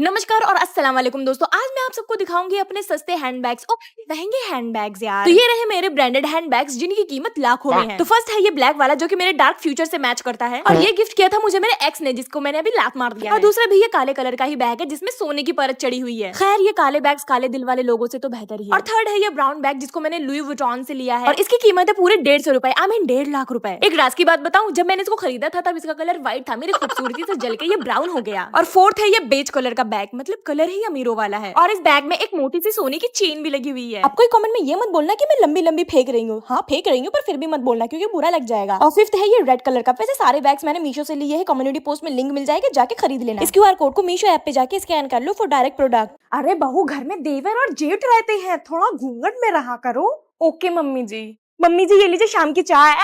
नमस्कार और अस्सलाम वालेकुम दोस्तों, आज मैं आप सबको दिखाऊंगी अपने सस्ते हैंडबैग्स और महंगे हैंडबैग्स यार। तो ये रहे मेरे ब्रांडेड हैंडबैग्स जिनकी कीमत लाखों में है। तो फर्स्ट है ये ब्लैक वाला जो कि मेरे डार्क फ्यूचर से मैच करता है और ये गिफ्ट किया था मुझे मेरे एक्स ने जिसको मैंने अभी लात मार दिया। और दूसरा भी ये काले कलर का ही बैग है जिसमें सोने की परत चढ़ी हुई है। खैर ये काले बैग्स काले दिल वाले लोगों से तो बेहतर ही है। और थर्ड है ये ब्राउन बैग जिसको मैंने लुई वुइटन से लिया है और इसकी कीमत है पूरे 150 रुपए, आई मीन 1.5 लाख रुपए। एक राज की बात बताऊं, जब मैंने इसको खरीदा था तब इसका कलर व्हाइट था, मेरी खूबसूरती से जल के ये ब्राउन हो गया। और फोर्थ है ये बेज कलर का बैग, मतलब कलर ही अमीरों वाला है और इस बैग में एक मोटी सी सोने की चेन भी लगी हुई है। आपको कमेंट में ये मत बोलना कि मैं लंबी लंबी फेंक रही हूँ, हाँ फेंक रही हूँ पर फिर भी मत बोलना क्योंकि बुरा लग जाएगा। और फिफ्थ है ये रेड कलर का। वैसे सारे बैग्स मैंने मीशो से लिए हैं, कम्युनिटी पोस्ट में लिंक मिल जाएगा, जाके खरीद लेना। इस QR कोड को मीशो ऐप पे जाके स्कैन कर लो फॉर डायरेक्ट प्रोडक्ट। अरे बहू, घर में देवर और जेठ रहते हैं, थोड़ा घूंघट में रहा करो। ओके मम्मी जी। मम्मी जी ये लीजिए शाम की चाय।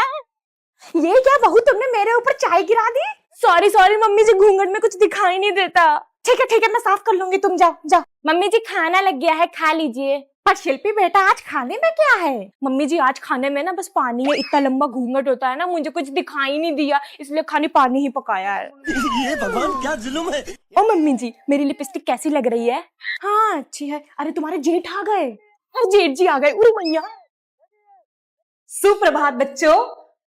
ये क्या बहू, तुमने मेरे ऊपर चाय गिरा दी? सॉरी सॉरी मम्मी जी, घूंघट में कुछ दिखाई नहीं देता। ठीक है मैं साफ कर लूंगी, तुम जाओ जाओ। मम्मी जी खाना लग गया है, खा लीजिए। पर शिल्पी बेटा, आज खाने में क्या है? मम्मी जी आज खाने में ना बस पानी है, इतना लंबा घूंघट होता है ना, मुझे कुछ दिखाई नहीं दिया इसलिए खाली पानी ही पकाया है। ये भगवान क्या जुल्म है। ओ मम्मी जी, मेरी लिपस्टिक कैसी लग रही है? हाँ अच्छी है। अरे तुम्हारे जेठ आ गए। जेठ जी आ गए, उरे मैया। सुप्रभात बच्चों।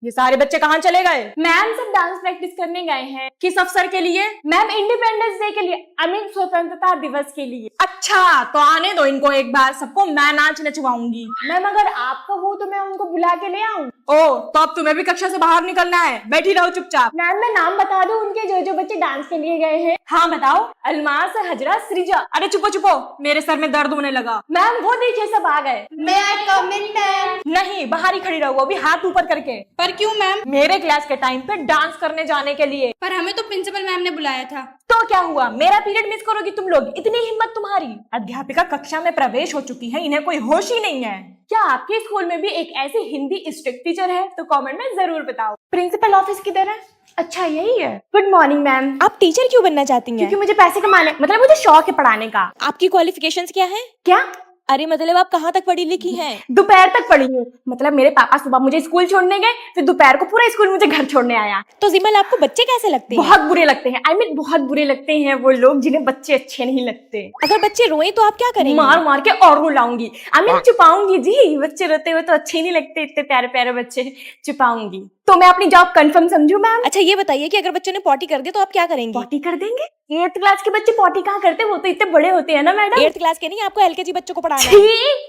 ये सारे बच्चे कहाँ चले गए? मैम सब डांस प्रैक्टिस करने गए हैं। किस अवसर के लिए? मैम इंडिपेंडेंस डे के लिए, आई मीन स्वतंत्रता दिवस के लिए। अच्छा तो आने दो इनको, एक बार सबको मैं नाच नचवाऊंगी। मैम अगर आप कहो तो मैं उनको बुला के ले आऊं? ओ तो अब तुम्हें भी कक्षा से बाहर निकलना है, बैठी रहो चुपचाप। मैम मैं नाम बता दूं उनके जो बच्चे डांस के लिए गए हैं? हाँ बताओ। अलमास, हजरा, सृजा। अरे चुपो चुपो, मेरे सर में दर्द होने लगा। मैम वो देखिए सब आ गए। मैं आई कम इन मैम? नहीं, बाहर ही खड़ी रहो, अभी हाथ ऊपर करके। पर क्यों मैम? मेरे क्लास के टाइम पे डांस करने जाने के लिए। पर हमें तो प्रिंसिपल मैम ने बुलाया था। तो क्या हुआ, मेरा पीरियड मिस करोगी तुम लोग? इतनी हिम्मत तुम्हारी? अध्यापिका कक्षा में प्रवेश हो चुकी है, इन्हें कोई होश ही नहीं है। क्या आपके स्कूल में भी एक ऐसी हिंदी स्ट्रिक्ट टीचर है? तो कमेंट में जरूर बताओ। प्रिंसिपल ऑफिस किधर है? अच्छा यही है। Good morning ma'am. आप टीचर क्यों बनना चाहती हैं? क्योंकि मुझे पैसे कमाने, मतलब मुझे शौक है पढ़ाने का। आपकी क्वालिफिकेशंस क्या है? क्या? अरे मतलब आप कहाँ तक पढ़ी लिखी हैं? दोपहर तक पढ़ी हूँ। मतलब मेरे पापा सुबह मुझे स्कूल छोड़ने गए, फिर दोपहर को पूरा स्कूल मुझे घर छोड़ने आया। तो जिमल आपको बच्चे कैसे लगते हैं? बहुत बुरे लगते हैं, आई मीन बहुत बुरे लगते हैं वो लोग जिन्हें बच्चे अच्छे नहीं लगते। अगर बच्चे रोए तो आप क्या करेंगे? मार मार के और रुलाऊंगी, आई मीन छुपाऊंगी जी। बच्चे रोते हुए तो अच्छे नहीं लगते, इतने प्यारे प्यारे बच्चे, छुपाऊंगी। तो मैं अपनी जॉब कंफर्म समझू मैम? अच्छा ये बताइए कि अगर बच्चों ने पॉटी कर दी तो आप क्या करेंगी? पॉटी कर देंगे? 8th क्लास के बच्चे पॉटी कहाँ करते, वो तो इतने बड़े होते हैं ना मैडम। 8th क्लास के नहीं, आपको LKG बच्चों को पढ़ाना है।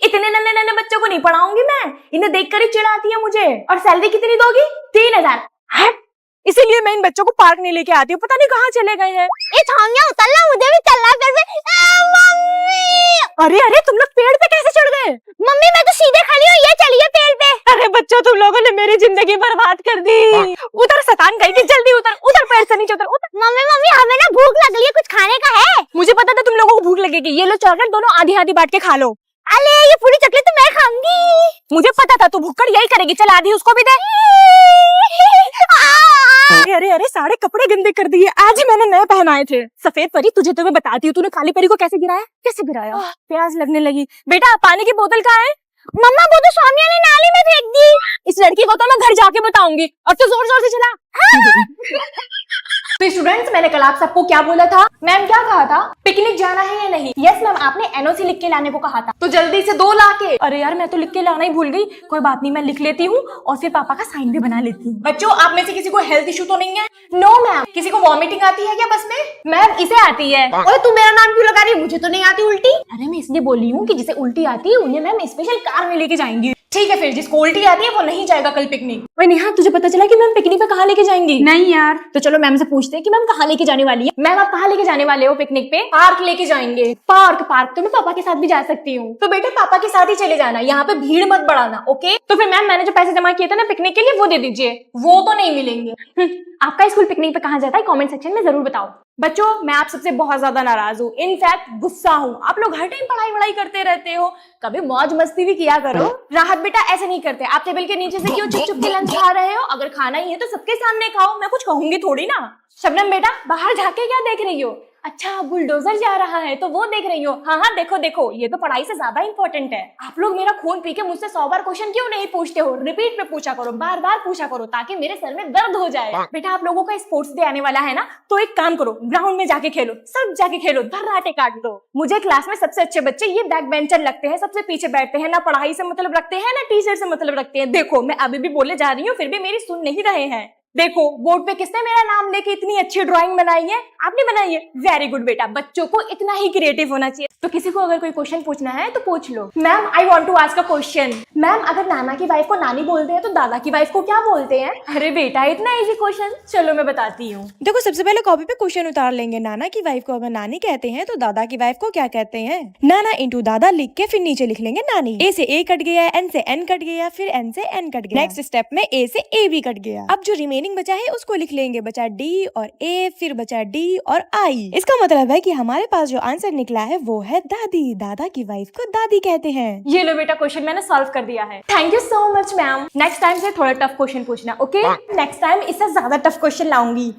इतने नन्हे नन्हे बच्चों को नहीं पढ़ाऊंगी मैं, इन्हें देखकर ही चिढ़ आती है मुझे। और सैलरी कितनी दोगी? 3000। इसीलिए मैं इन बच्चों को पार्क नहीं लेके आती हूँ, पता नहीं कहाँ चले गए हैं। उतरना, मुझे भी चलना फिर भी। मम्मी! अरे अरे तुम लोग पेड़ पे कैसे चढ़ गए? मम्मी मैं तो सीधे खड़ी हूँ, ये चलिए पेड़ पे। अरे बच्चों, तुम लोगों ने मेरी जिंदगी बर्बाद कर दी। उधर शैतान कहीं की, जल्दी उधर, उधर पेड़ से नीचे उधर। मम्मी हमें ना भूख लग रही है, कुछ खाने का है? मुझे पता था तुम लोगों को भूख लगेगी, ये लो चॉकलेट, दोनों आधी आधी बांट के खा लो। अरे ये पूरी चॉकलेट तो मैं खाऊंगी। मुझे पता था तू भुक्कड़ यही करेगी, चल आधी उसको भी दे। अरे अरे अरे, सारे कपड़े गंदे कर दिए, आज ही मैंने नए पहनाए थे। सफेद परी, तुझे तो मैं बताती हूँ, तूने काली परी को कैसे गिराया? कैसे गिराया? प्यास लगने लगी। बेटा पानी की बोतल कहाँ है? मम्मा वो तो स्वामी ने नाली में फेंक दी। इस लड़की को तो मैं घर जाके बताऊंगी। अब तो जोर जोर से चला। तो स्टूडेंट्स, मैंने कल आप सबको क्या बोला था? मैम क्या कहा था? पिकनिक जाना है या नहीं? यस मैम, आपने NOC लिख के लाने को कहा था, तो जल्दी से 2 ला के। अरे यार मैं तो लिख के लाना ही भूल गई, कोई बात नहीं, मैं लिख लेती हूँ और फिर पापा का साइन भी बना लेती हूँ। बच्चों, आप में से किसी को हेल्थ इशू तो नहीं है? No ma'am. किसी को वॉमिटिंग आती है क्या बस में? मैम इसे आती है। ओए तू मेरा नाम क्यों लगा रही है? मुझे तो नहीं आती उल्टी। अरे मैं इसलिए बोल रही हूँ कि जिसे उल्टी आती है उन्हें मैम स्पेशल कार में लेके जाएंगी। ठीक है, फिर जिसको उल्टी आती है वो नहीं जाएगा कल पिकनिक। ओए नेहा, तुझे पता चला कि मैम पिकनिक पे कहाँ लेके जाएंगी? नहीं यार। तो चलो मैम से पूछते हैं कि मैम कहाँ लेके जाने वाली है। मैम आप कहाँ लेके जाने वाले हो पिकनिक पे? पार्क लेके जाएंगे। पार्क तो मैं पापा के साथ भी जा सकती हूँ। तो बेटा पापा के साथ ही चले जाना, यहाँ पे भीड़ मत बढ़ाना, ओके? तो फिर मैम मैंने जो पैसे जमा किए थे ना पिकनिक के लिए, वो दे दीजिए। वो तो नहीं मिलेंगे। आपका स्कूल पिकनिक पे कहाँ जाता है, कमेंट सेक्शन में जरूर बताओ। बच्चों, मैं आप सबसे बहुत ज्यादा नाराज हूँ, इनफैक्ट गुस्सा हूँ। आप लोग हर टाइम पढ़ाई वढ़ाई करते रहते हो, कभी मौज मस्ती भी किया करो। राहत बेटा ऐसे नहीं करते, आप टेबल के नीचे से क्यों चुप चुप के लंच खा रहे हो? अगर खाना ही है तो सबके सामने खाओ, मैं कुछ कहूंगी थोड़ी ना। शबनम बेटा, बाहर जाके क्या देख रही हो? अच्छा बुलडोजर जा रहा है तो वो देख रही हो। हाँ हाँ देखो देखो, ये तो पढ़ाई से ज्यादा इंपॉर्टेंट है। आप लोग मेरा खून पी के मुझसे 100 बार क्वेश्चन क्यों नहीं पूछते हो? रिपीट पे पूछा करो, बार बार पूछा करो, ताकि मेरे सर में दर्द हो जाए। बेटा आप लोगों का स्पोर्ट्स डे आने वाला है ना, तो एक काम करो, ग्राउंड में जाके खेलो, सब जाके खेलो, धर्राटे काट दो। मुझे क्लास में सबसे अच्छे बच्चे ये बैक बेंचर लगते हैं, सबसे पीछे बैठते हैं, ना पढ़ाई से मतलब रखते हैं ना टीचर से मतलब रखते हैं। देखो मैं अभी भी बोले जा रही हूँ, फिर भी मेरी सुन नहीं रहे हैं। देखो बोर्ड पे किसने मेरा नाम लेके इतनी अच्छी ड्राइंग बनाई है? आपने बनाई है, वेरी गुड बेटा। बच्चों को इतना ही क्रिएटिव होना चाहिए। तो किसी को अगर कोई क्वेश्चन पूछना है तो पूछ लो। Ma'am I want to ask a question. Ma'am अगर नाना की वाइफ को नानी बोलते हैं तो दादा की वाइफ को क्या बोलते हैं? अरे बेटा इतना इजी क्वेश्चन, चलो मैं बताती हूँ। देखो सबसे पहले कॉपी पे क्वेश्चन उतार लेंगे। नाना की वाइफ को अगर नानी कहते हैं तो दादा की वाइफ को क्या कहते हैं? नाना इंटू दादा लिख के फिर नीचे लिख लेंगे नानी। ए से ए कट गया, एन से एन कट गया, फिर एन से एन कट गया। नेक्स्ट स्टेप में ए से ए भी कट गया। अब जो रिमेनिंग बचा है उसको लिख लेंगे। बचा डी और ए, फिर बचा डी और आई। इसका मतलब है कि हमारे पास जो आंसर निकला है वो है दादी। दादा की वाइफ को दादी कहते हैं। ये लो बेटा क्वेश्चन मैंने सॉल्व कर दिया है। Thank you so much ma'am. Next time से थोड़ा टफ क्वेश्चन पूछना, ओके? नेक्स्ट टाइम इससे ज्यादा टफ क्वेश्चन लाऊंगी।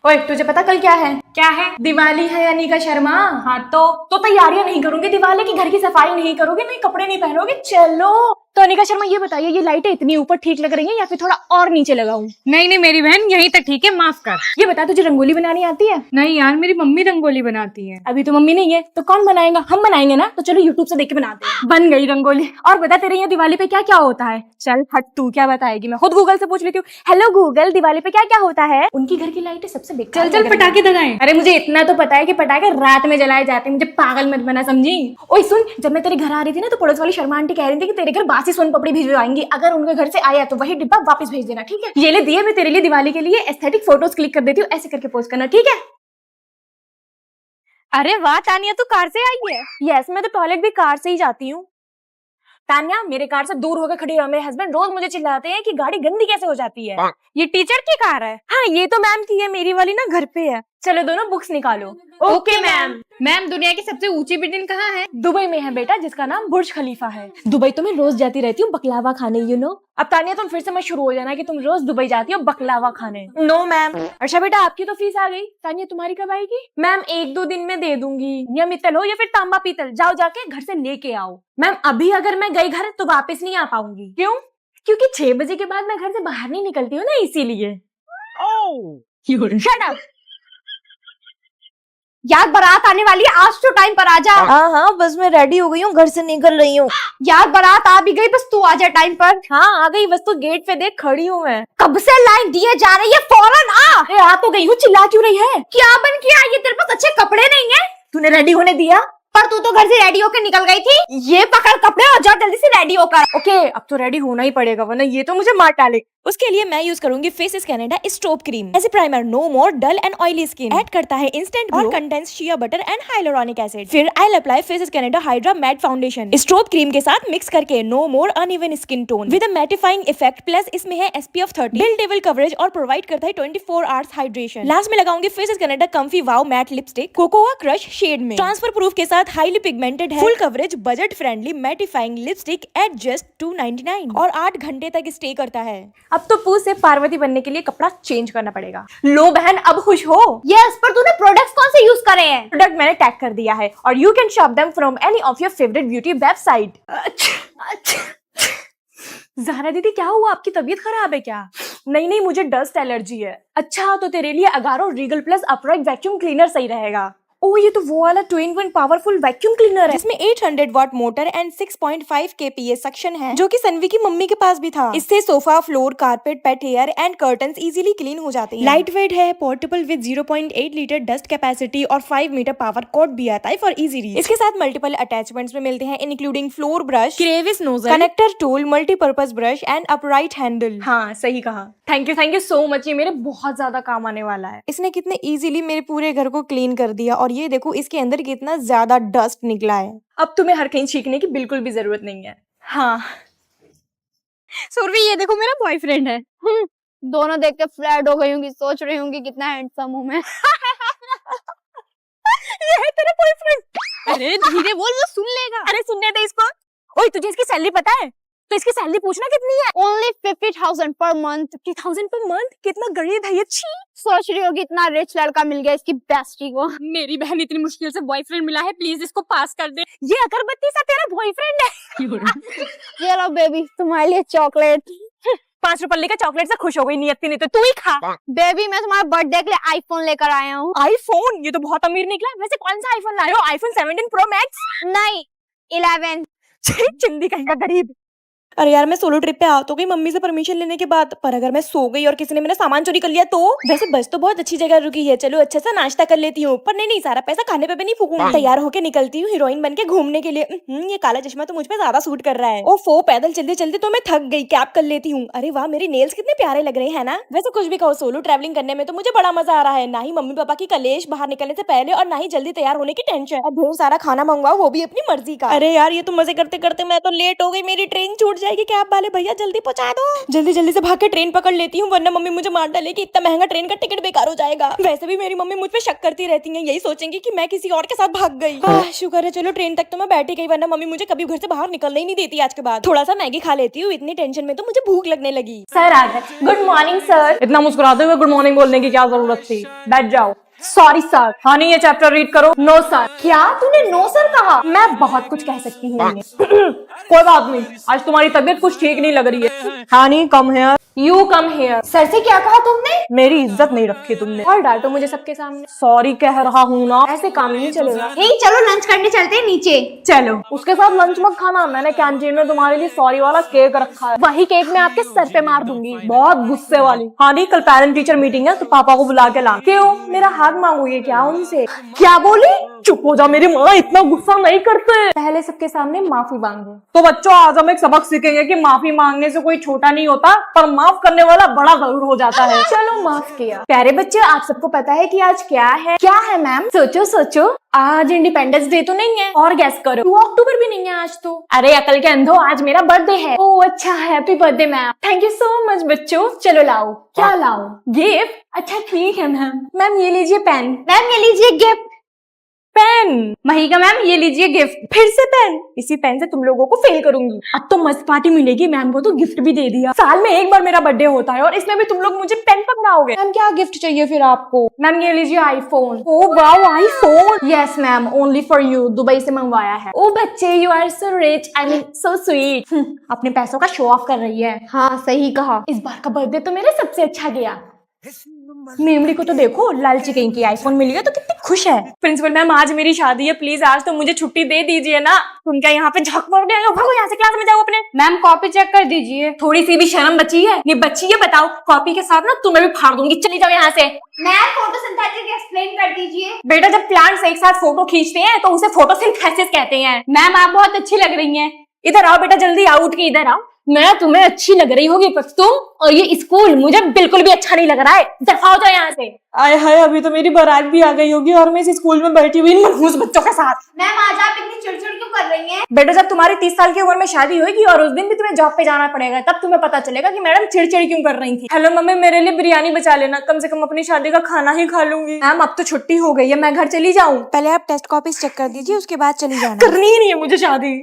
ओए तुझे पता कल क्या है? क्या है? दिवाली है अनिका शर्मा। हाँ तो तैयारियां नहीं करोगे दिवाली की, घर की सफाई नहीं करोगे, नए कपड़े नहीं पहनोगे। चलो तो अनिका शर्मा ये बताइए, ये लाइटें इतनी ऊपर ठीक लग रही हैं या फिर थोड़ा और नीचे लगाऊं? नहीं नहीं मेरी बहन यहीं तक ठीक है, माफ कर। ये बता तुझे रंगोली बनानी आती है? नहीं यार मेरी मम्मी रंगोली बनाती है। अभी तो मम्मी नहीं है तो कौन बनाएगा? हम बनाएंगे ना, तो चलो यूट्यूब से देख के बनाते हैं। बन गई रंगोली। और बता तेरे यहाँ दिवाली पे क्या क्या होता है? चल हट, तू क्या बताएगी? मैं खुद गूगल से पूछ लेती हूँ। हेलो गूगल, दिवाली पे क्या क्या होता है? उनकी घर की लाइटें सबसे बेकार। चल पटाखे दगाएं। अरे मुझे इतना तो पता है कि पटाखे रात में जलाए जाते हैं, मुझे पागल मत बना, समझी? ओए सुन, जब मैं तेरे घर आ रही थी ना तो पड़ोस वाली शर्मा आंटी कह रही थी कि तेरे घर बासी सोन पापड़ी भिजवाएंगी। अगर उनके घर से आया तो वही डिब्बा वापस भेज देना, ठीक है? ये ले दिए मैं तेरे लिए दिवाली के लिए एस्थेटिक फोटोज क्लिक कर देती हूँ, ऐसे करके पोस्ट करना, ठीक है? अरे वाह तानिया, तू कार से आई है? यस, मैं तो टॉयलेट भी कार से ही जाती हूँ। तान्या मेरे कार से दूर होकर खड़ी रहो। मेरे हस्बैंड रोज मुझे चिल्लाते हैं कि गाड़ी गंदी कैसे हो जाती है। ये टीचर की कार है? हाँ ये तो मैम की है, मेरी वाली ना घर पे है। चलो दोनों बुक्स निकालो। Okay ma'am. मैम दुनिया की सबसे ऊंची बिल्डिंग कहाँ है? दुबई में है बेटा, जिसका नाम बुर्ज खलीफा है। दुबई तो मैं रोज जाती रहती हूँ बकलावा खाने, यू नो। अब तानिया तुम फिर से मत शुरू हो जाना कि तुम रोज दुबई जाती हो बकलावा खाने। No ma'am. अच्छा बेटा आपकी तो फीस आ गई। तानिया तुम्हारी कब आएगी? मैम 1-2 दिन में दे दूंगी। या मित्तल हो या फिर तांबा पीतल, जाओ जाके घर से लेके आओ। मैम अभी अगर मैं गई घर तो वापस नहीं आ पाऊंगी। क्यों? क्योंकि 6 बजे के बाद मैं घर से बाहर नहीं निकलती हूँ ना, इसीलिए। Shut up! यार बारात आने वाली है, आज तो टाइम पर आ जा। हाँ हाँ बस मैं रेडी हो गई हूँ, घर से निकल रही हूँ। यार बारात आ भी गई, बस तू आ जा टाइम पर। हाँ आ गई, बस तो गेट पे देख खड़ी हूँ मैं। कब से लाइन दिए जा रही है, फौरन आ। अरे आ तो गई हूँ, चिल्ला क्यों रही है? क्या बन के आई है? तेरे पास अच्छे कपड़े नहीं है? तूने रेडी होने दिया? पर तू तो घर से रेडी होकर निकल गई थी। ये पकड़ कपड़े और जा जल्दी से रेडी होकर। ओके अब तो रेडी होना ही पड़ेगा, वरना ये तो मुझे मार डाले। उसके लिए मैं यूज करूंगी Faces Canada strobe cream as a primer. No more dull and oily skin. Add करता है इंस्टेंट ग्लो और contains shea butter and hyaluronic acid. फिर I apply Faces Canada hydra matte foundation strobe cream के साथ mix करके। No more uneven skin tone with a mattifying effect, plus इसमें है SPF 30 buildable coverage और provide करता है 24 आवर्स हाइड्रेशन। लास्ट में लगाऊंगी faces Canada comfy wow matte lipstick cocoa crush shade में। ट्रांसफर प्रूफ के साथ हाईली पिगमेंटेड है, full coverage, budget friendly mattifying lipstick at just 299 और 8 घंटे तक स्टे करता है। अब तो पू से पार्वती बनने के लिए कपड़ा चेंज करना पड़ेगा। लो बहन अब खुश हो? यस, पर तूने प्रोडक्ट्स कौन से यूज करे हैं? प्रोडक्ट मैंने टैग कर दिया है और you can shop them from any of your favourite beauty website. Zahra दीदी क्या हुआ, आपकी तबीयत खराब है क्या? नहीं नहीं मुझे डस्ट एलर्जी है। अच्छा तो तेरे लिए Agaro Regal plus upright vacuum cleaner सही रहेगा। ओ ये तो वो वाला 2-in-1 पावरफुल वैक्यूम क्लीनर है जिसमें 800 वाट मोटर एंड 6.5 kPa सक्शन है, जो कि सनवी की मम्मी के पास भी था। इससे sofa, floor, carpet, pet hair and curtains easily clean हो जाते हैं। लाइट वेट है, portable with 0.8 litre dust capacity और 5 मीटर पावर कॉर्ड भी आता है फॉर इजी रीच। इसके साथ मल्टीपल अटैचमेंट्स में मिलते हैं, including floor brush, crevice nozzle, connector tool, multipurpose brush and upright handle. हाँ सही कहा। थैंक यू सो मच, ये मेरे बहुत ज्यादा काम आने वाला है। इसने कितने इजीली मेरे पूरे घर को क्लीन कर दिया और ये देखो इसके अंदर कितना ज्यादा डस्ट निकला है। अब तुम्हें हर कहीं छींकने की बिल्कुल भी जरूरत नहीं है। हाँ सुरभि ये देखो मेरा बॉयफ्रेंड है। दोनों देख के फ्लैट हो गई होंगी, सोच रही होंगी कितना हैंडसम हूँ मैं। ये है तेरा बॉयफ्रेंड? अरे धीरे बोल, वो सुन लेगा। अरे सुनने दे इसको। ओए तुझे इसकी सैलरी पता है? तो इसकी सैलरी पूछना कितनी है? Only 50,000 per month. 50,000 per month? कितना गरीब है ये, छी। सोच रही होगी इतना रिच लड़का मिल गया इसकी बेस्टी को। मेरी बहन इतनी मुश्किल से बॉयफ्रेंड मिला है, प्लीज इसको पास कर दे। ये अगरबत्ती सा तेरा बॉयफ्रेंड है। ये लो बेबी तुम्हारे लिए चॉकलेट। 5 रुपए लेकर चॉकलेट से खुश हो गई, नियति नहीं तो तू ही खा। बेबी मैं तुम्हारे बर्थडे के लिए आईफोन लेकर आया हूँ। आईफोन? ये तो बहुत अमीर निकला। वैसे कौन सा आईफोन लाए हो? IPhone 17 pro max? नहीं 11। चिंदी कहीं का गरीब। अरे यार मैं सोलो ट्रिप पे आ तो गई मम्मी से परमिशन लेने के बाद, पर अगर मैं सो गई और किसी ने मेरा सामान चोरी कर लिया तो? वैसे बस तो बहुत अच्छी जगह रुकी है, चलो अच्छा सा नाश्ता कर लेती हूँ, पर नहीं सारा पैसा खाने पे भी नहीं फूकूंगी। तैयार होके निकलती हूँ हीरोइन बन के घूमने के लिए। ये काला चश्मा तो मुझ पे ज्यादा सूट कर रहा है। ओफो पैदल चलते चलते तो मैं थक गई, कैब कर लेती हूँ। अरे वाह मेरे नेल्स कितने प्यारे लग रहे हैं ना। वैसे कुछ भी कहो, सोलो ट्रैवलिंग करने में तो मुझे बड़ा मजा आ रहा है। ना ही मम्मी पापा की कलेश बाहर निकलने से पहले और ना ही जल्दी तैयार होने की टेंशन, और ढेर सारा खाना मंगवाओ वो भी अपनी मर्जी का। अरे यार ये तो मजे करते करते मैं तो लेट हो गई, मेरी ट्रेन छूट जाएगी। कैब वाले भैया जल्दी पहुंचा दो। जल्दी जल्दी से भाग के ट्रेन पकड़ लेती हूँ, वरना मम्मी मुझे मार डालेगी। इतना महंगा ट्रेन का टिकट बेकार हो जाएगा। वैसे भी मेरी मम्मी मुझ पे शक करती रहती है, यही सोचेंगी कि मैं किसी और के साथ भाग गई। शुक्र है चलो ट्रेन तक तो मैं बैठी गई, वरना मम्मी मुझे कभी घर से बाहर निकलने ही नहीं देती। आज के बाद थोड़ा सा मैगी खा लेती हूँ, इतनी टेंशन में तो मुझे भूख लगने लगी। सर आ गए। Good morning sir. इतना मुस्कुराते हुए गुड मॉर्निंग बोलने की क्या जरूरत थी? बैठ जाओ। Sorry sir. हाँ नहीं ये चैप्टर रीड करो। No sir. क्या तूने नो सर कहा? मैं बहुत कुछ कह सकती हूँ। कोई बात नहीं, आज तुम्हारी तबीयत कुछ ठीक नहीं लग रही है। हाँ नहीं come here. You come here. Sir से क्या कहा तुमने? मेरी इज्जत नहीं रखी तुमने, और डांटो मुझे सबके सामने। सॉरी कह रहा हूँ ना, ऐसे काम नहीं चलेगा। हे चलो लंच करने चलते हैं नीचे। चलो। उसके साथ लंच मत खाना, मैंने कैंटीन में तुम्हारे लिए सॉरी वाला केक रखा है, वही केक मैं आपके सर पे मार दूंगी, बहुत गुस्से वाली। हाँ नहीं कल पेरेंट टीचर मीटिंग है तो पापा को बुला के ला। क्यों? मेरा हाथ मांगोगे क्या उनसे? क्या बोली? चुप हो जा, मेरी माँ इतना गुस्सा नहीं करते। पहले सबके सामने माफी मांगो। तो बच्चों आज हम एक सबक सीखेंगे कि माफी मांगने से कोई छोटा नहीं होता, पर माफ करने वाला बड़ा जरूर हो जाता है। चलो माफ किया। प्यारे बच्चे आप सबको पता है कि आज क्या है? क्या है मैम? सोचो सोचो। आज इंडिपेंडेंस डे तो नहीं है, और गैस करो। 2 अक्टूबर भी नहीं है आज तो। अरे अकल के अंधो, आज मेरा बर्थडे है। ओह अच्छा, happy birthday ma'am. Thank you so much बच्चों। चलो लाओ। क्या लाओ? गिफ्ट? अच्छा ठीक है मैम। मैम ये लीजिए पेन। मैम ये लीजिए गिफ्ट। पेन। महिका मैम ये लीजिए गिफ्ट। फिर से पेन? इसी पेन से तुम लोगों को फेल करूंगी। अब तो मस्त पार्टी मिलेगी, मैम को तो गिफ्ट भी दे दिया। साल में एक बार मेरा बर्थडे होता है और इसमें भी तुम लोग मुझे पेन पकड़ाओगे। मैम क्या गिफ्ट चाहिए फिर आपको? मैम ये लीजिए iPhone. Oh wow iPhone. Yes ma'am only for you, Dubai से मंगवाया है। ओ बच्चे you are so rich, I mean so sweet. अपने पैसों का शो ऑफ कर रही है। हाँ सही कहा। इस बार का बर्थडे तो मेरे सबसे अच्छा गया। मेमली को तो देखो, लालची कहीं की आईफोन मिल गया तो कितनी खुश है। प्रिंसिपल मैम आज मेरी शादी है, प्लीज आज तो मुझे छुट्टी दे दीजिए ना। तुम क्या यहाँ पे झक मार रहे हो? भागो यहाँ से, क्लास में जाओ अपने। मैम कॉपी चेक कर दीजिए। थोड़ी सी भी शर्म बची है? ये बच्ची है बताओ, कॉपी के साथ ना तुम्हें भी फाड़ दूंगी। चली जाओ यहाँ से। मैम फोटोसिंथेसिस एक्सप्लेन कर दीजिए। बेटा जब प्लांट्स एक साथ फोटो खींचते हैं तो उसे फोटोसिंथेसिस कहते हैं। मैम आप बहुत अच्छी लग रही हैं। इधर आओ बेटा, जल्दी आओ, उठ के इधर आओ। मैं तुम्हें अच्छी लग रही होगी पर तुम और ये स्कूल मुझे बिल्कुल भी अच्छा नहीं लग रहा है। दफाओ जाओ यहाँ से। आए हाय अभी तो मेरी बारात भी आ गई होगी और मैं इस स्कूल में बैठी हुई इन मनहूस बच्चों के साथ। मैम आज आप इतनी चिड़चिड़ क्यों कर रही हैं? बेटा जब तुम्हारी 30 साल की उम्र में शादी होगी और उस दिन भी तुम्हें जॉब पे जाना पड़ेगा, तब तुम्हें पता चलेगा कि मैडम चिड़चिड़ क्यों कर रही थी। हेलो मम्मी मेरे लिए बिरयानी बचा लेना, कम से कम अपनी शादी का खाना ही खा लूंगी। मैम अब तो छुट्टी हो गई है, मैं घर चली जाऊँ? पहले आप टेस्ट कॉपीज चेक कर दीजिए, उसके बाद चली जाना। करनी ही नहीं है मुझे शादी।